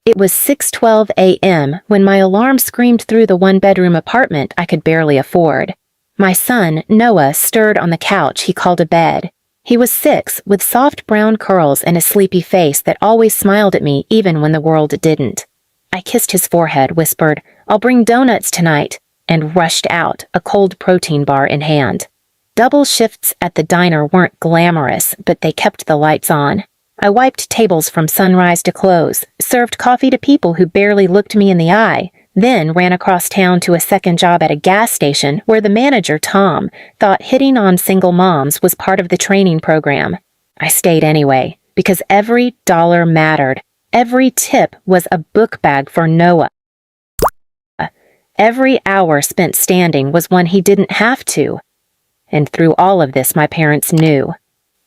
It was 6:12 a.m. when my alarm screamed through the one-bedroom apartment I could barely afford. My son, Noah, stirred on the couch he called a bed. He was 6, with soft brown curls and a sleepy face that always smiled at me even when the world didn't. I kissed his forehead, whispered, "I'll bring donuts tonight," and rushed out, a cold protein bar in hand. Double shifts at the diner weren't glamorous, but they kept the lights on. I wiped tables from sunrise to close, served coffee to people who barely looked me in the eye, then ran across town to a second job at a gas station where the manager, Tom, thought hitting on single moms was part of the training program. I stayed anyway, because every dollar mattered. Every tip was a book bag for Noah. Every hour spent standing was one he didn't have to. And through all of this, my parents knew.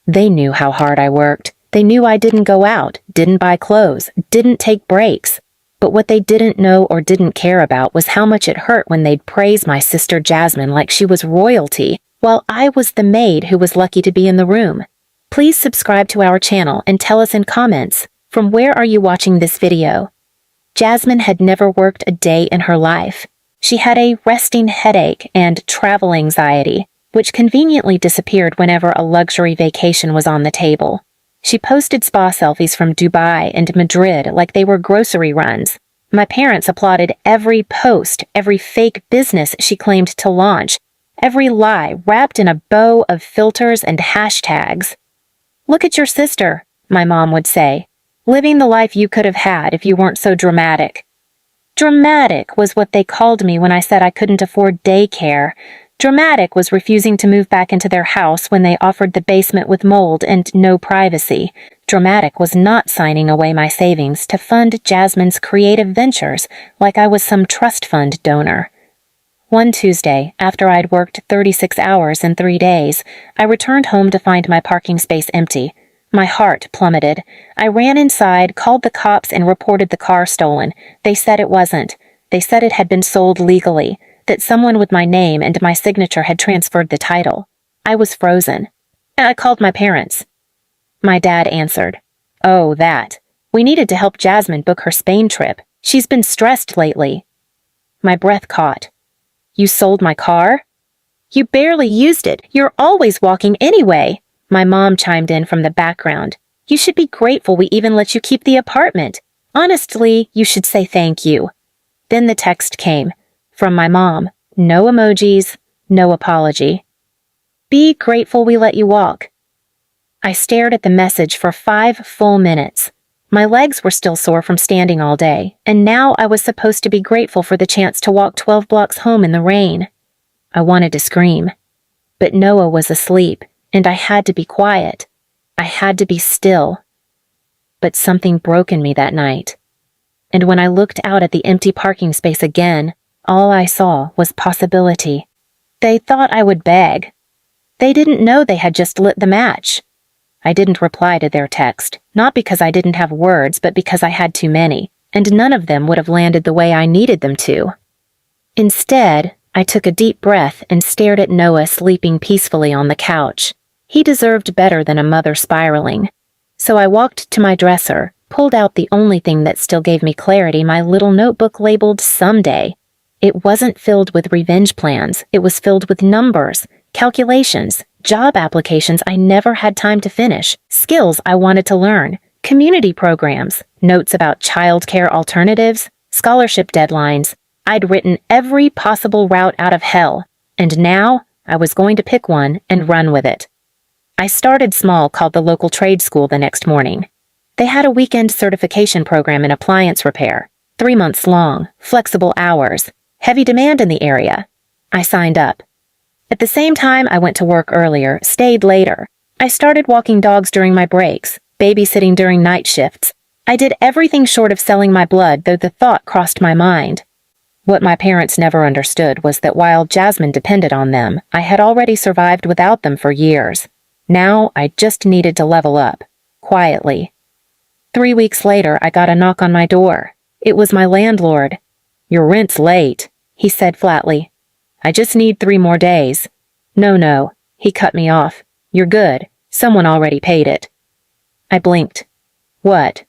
They knew how hard I worked. They knew I didn't go out, didn't buy clothes, didn't take breaks. But what they didn't know or didn't care about was how much it hurt when they'd praise my sister Jasmine like she was royalty, while I was the maid who was lucky to be in the room. Please subscribe to our channel and tell us in comments, from where are you watching this video? Jasmine had never worked a day in her life. She had a resting headache and travel anxiety, which conveniently disappeared whenever a luxury vacation was on the table. She posted spa selfies from Dubai and Madrid like they were grocery runs. My parents applauded every post, every fake business she claimed to launch, every lie wrapped in a bow of filters and hashtags. "Look at your sister," my mom would say, "living the life you could have had if you weren't so dramatic." Dramatic was what they called me when I said I couldn't afford daycare. Dramatic was refusing to move back into their house when they offered the basement with mold and no privacy. Dramatic was not signing away my savings to fund Jasmine's creative ventures like I was some trust fund donor. One Tuesday, after I'd worked 36 hours in 3 days, I returned home to find my parking space empty. My heart plummeted. I ran inside, called the cops, and reported the car stolen. They said it wasn't. They said it had been sold legally, that someone with my name and my signature had transferred the title. I was frozen. I called my parents. My dad answered, "Oh, that. We needed to help Jasmine book her Spain trip. She's been stressed lately." My breath caught. "You sold my car?" "You barely used it. You're always walking anyway." My mom chimed in from the background. "You should be grateful we even let you keep the apartment. Honestly, you should say thank you." Then the text came. From my mom. No emojis, no apology. "Be grateful we let you walk." I stared at the message for 5 full minutes. My legs were still sore from standing all day, and now I was supposed to be grateful for the chance to walk 12 blocks home in the rain. I wanted to scream. But Noah was asleep, and I had to be quiet. I had to be still. But something broke in me that night. And when I looked out at the empty parking space again, all I saw was possibility. They thought I would beg. They didn't know they had just lit the match. I didn't reply to their text, not because I didn't have words, but because I had too many, and none of them would have landed the way I needed them to. Instead, I took a deep breath and stared at Noah sleeping peacefully on the couch. He deserved better than a mother spiraling. So I walked to my dresser, pulled out the only thing that still gave me clarity, my little notebook labeled Someday. It wasn't filled with revenge plans. It was filled with numbers, calculations, job applications I never had time to finish, skills I wanted to learn, community programs, notes about childcare alternatives, scholarship deadlines. I'd written every possible route out of hell, and now I was going to pick one and run with it. I started small, called the local trade school the next morning. They had a weekend certification program in appliance repair, 3 months long, flexible hours, heavy demand in the area. I signed up. At the same time, I went to work earlier, stayed later. I started walking dogs during my breaks, babysitting during night shifts. I did everything short of selling my blood, though the thought crossed my mind. What my parents never understood was that while Jasmine depended on them, I had already survived without them for years. Now I just needed to level up, quietly. 3 weeks later, I got a knock on my door. It was my landlord. "Your rent's late," he said flatly. "I just need 3 more days." No, he cut me off. "You're good. Someone already paid it." I blinked. "What?"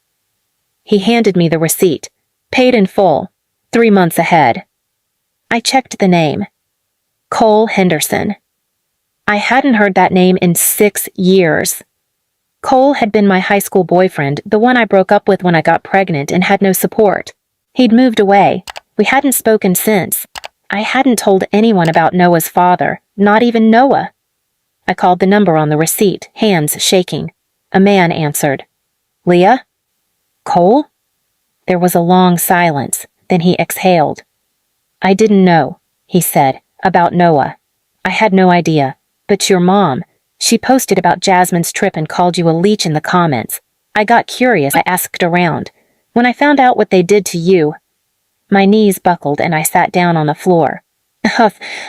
He handed me the receipt. Paid in full. 3 months ahead. I checked the name. Cole Henderson. I hadn't heard that name in 6 years. Cole had been my high school boyfriend, the one I broke up with when I got pregnant and had no support. He'd moved away. We hadn't spoken since. I hadn't told anyone about Noah's father, not even Noah. I called the number on the receipt, hands shaking. A man answered. Leah? Cole? There was a long silence, then he exhaled. I didn't know, he said, about Noah. I had no idea. But your mom, she posted about Jasmine's trip and called you a leech in the comments. I got curious, I asked around. When I found out what they did to you, my knees buckled and I sat down on the floor.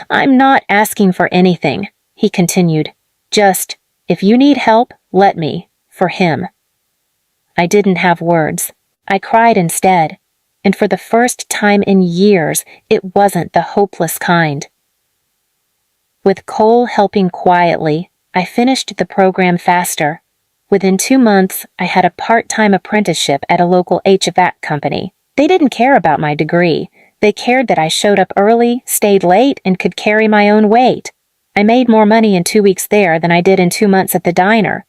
I'm not asking for anything, he continued. Just, if you need help, let me, for him. I didn't have words. I cried instead. And for the first time in years, it wasn't the hopeless kind. With Cole helping quietly, I finished the program faster. Within 2 months, I had a part-time apprenticeship at a local HVAC company. They didn't care about my degree. They cared that I showed up early, stayed late, and could carry my own weight. I made more money in 2 weeks there than I did in 2 months at the diner.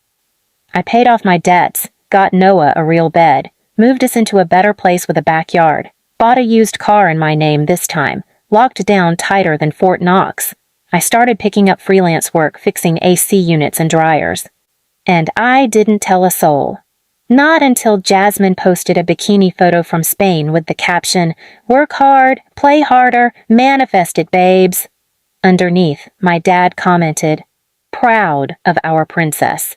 I paid off my debts, got Noah a real bed, moved us into a better place with a backyard, bought a used car in my name this time, locked down tighter than Fort Knox. I started picking up freelance work fixing AC units and dryers. And I didn't tell a soul. Not until Jasmine posted a bikini photo from Spain with the caption, "Work hard, play harder, manifest it, babes." Underneath, my dad commented, "Proud of our princess."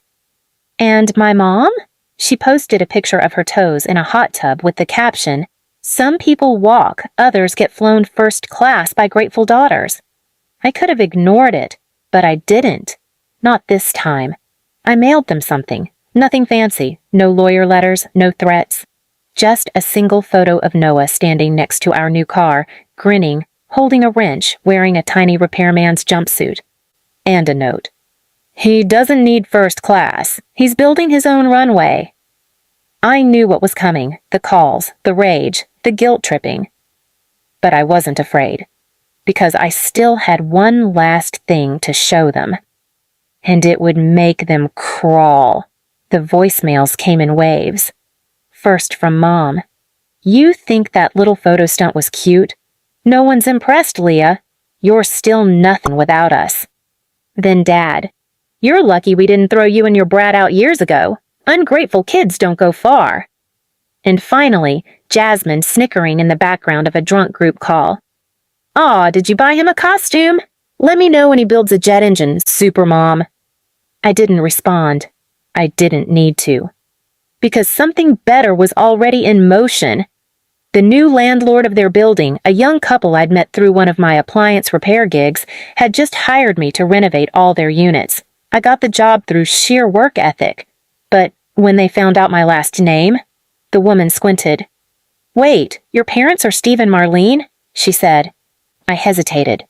And my mom? She posted a picture of her toes in a hot tub with the caption, "Some people walk, others get flown first class by grateful daughters." I could have ignored it, but I didn't. Not this time. I mailed them something. Nothing fancy, no lawyer letters, no threats. Just a single photo of Noah standing next to our new car, grinning, holding a wrench, wearing a tiny repairman's jumpsuit. And a note. "He doesn't need first class. He's building his own runway." I knew what was coming, the calls, the rage, the guilt-tripping. But I wasn't afraid, because I still had one last thing to show them. And it would make them crawl. The voicemails came in waves. First from Mom. "You think that little photo stunt was cute? No one's impressed, Leah. You're still nothing without us." Then Dad. "You're lucky we didn't throw you and your brat out years ago. Ungrateful kids don't go far." And finally, Jasmine snickering in the background of a drunk group call. "Aw, did you buy him a costume? Let me know when he builds a jet engine, Supermom." I didn't respond. I didn't need to. Because something better was already in motion. The new landlord of their building, a young couple I'd met through one of my appliance repair gigs, had just hired me to renovate all their units. I got the job through sheer work ethic. But when they found out my last name, the woman squinted. "Wait, your parents are Steve and Marlene?" she said. I hesitated.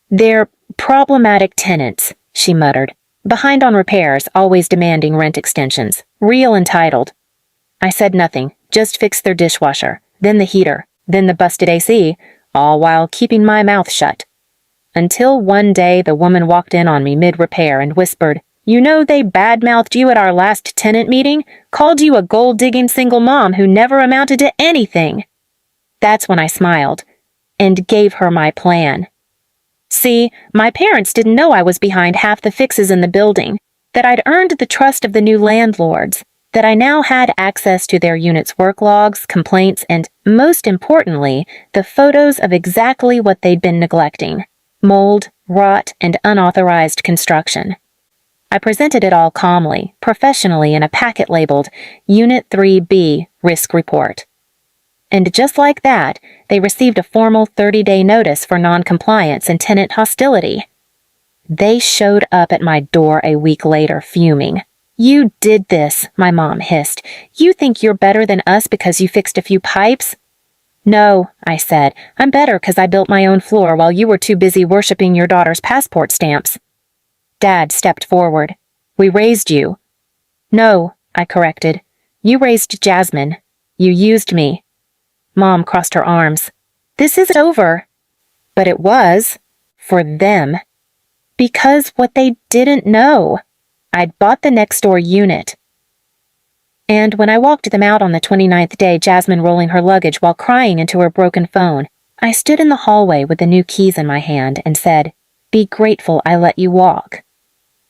"They're problematic tenants," she muttered. "Behind on repairs, always demanding rent extensions. Real entitled." I said nothing, just fixed their dishwasher, then the heater, then the busted AC, all while keeping my mouth shut. Until one day the woman walked in on me mid-repair and whispered, "You know they badmouthed you at our last tenant meeting? Called you a gold-digging single mom who never amounted to anything." That's when I smiled and gave her my plan. See, my parents didn't know I was behind half the fixes in the building, that I'd earned the trust of the new landlords, that I now had access to their unit's work logs, complaints, and, most importantly, the photos of exactly what they'd been neglecting: mold, rot, and unauthorized construction. I presented it all calmly, professionally in a packet labeled Unit 3B Risk Report. And just like that, they received a formal 30-day notice for non-compliance and tenant hostility. They showed up at my door a week later, fuming. "You did this," my mom hissed. "You think you're better than us because you fixed a few pipes?" "No," I said. "I'm better because I built my own floor while you were too busy worshiping your daughter's passport stamps." Dad stepped forward. "We raised you." "No," I corrected. "You raised Jasmine. You used me. Mom crossed her arms. This isn't over. But it was. For them. Because what they didn't know. I'd bought the next-door unit. And when I walked them out on the 29th day, Jasmine rolling her luggage while crying into her broken phone, I stood in the hallway with the new keys in my hand and said, "Be grateful I let you walk."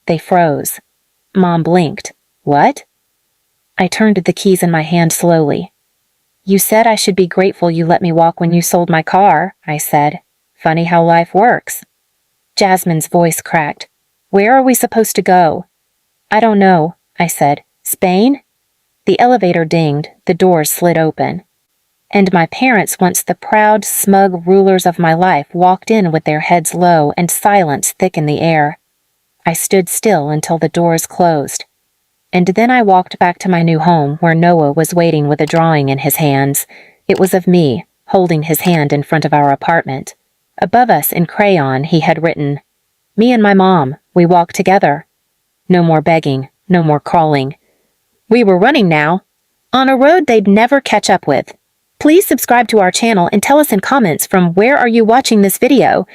They froze. Mom blinked. What? I turned the keys in my hand slowly. You said I should be grateful you let me walk when you sold my car, I said. Funny how life works. Jasmine's voice cracked. Where are we supposed to go? I don't know, I said. Spain? The elevator dinged, the doors slid open. And my parents, once the proud, smug rulers of my life, walked in with their heads low and silence thick in the air. I stood still until the doors closed. And then I walked back to my new home where Noah was waiting with a drawing in his hands. It was of me, holding his hand in front of our apartment. Above us in crayon he had written, "Me and my mom, we walk together." No more begging, no more crawling. We were running now, on a road they'd never catch up with. Please subscribe to our channel and tell us in comments from where are you watching this video.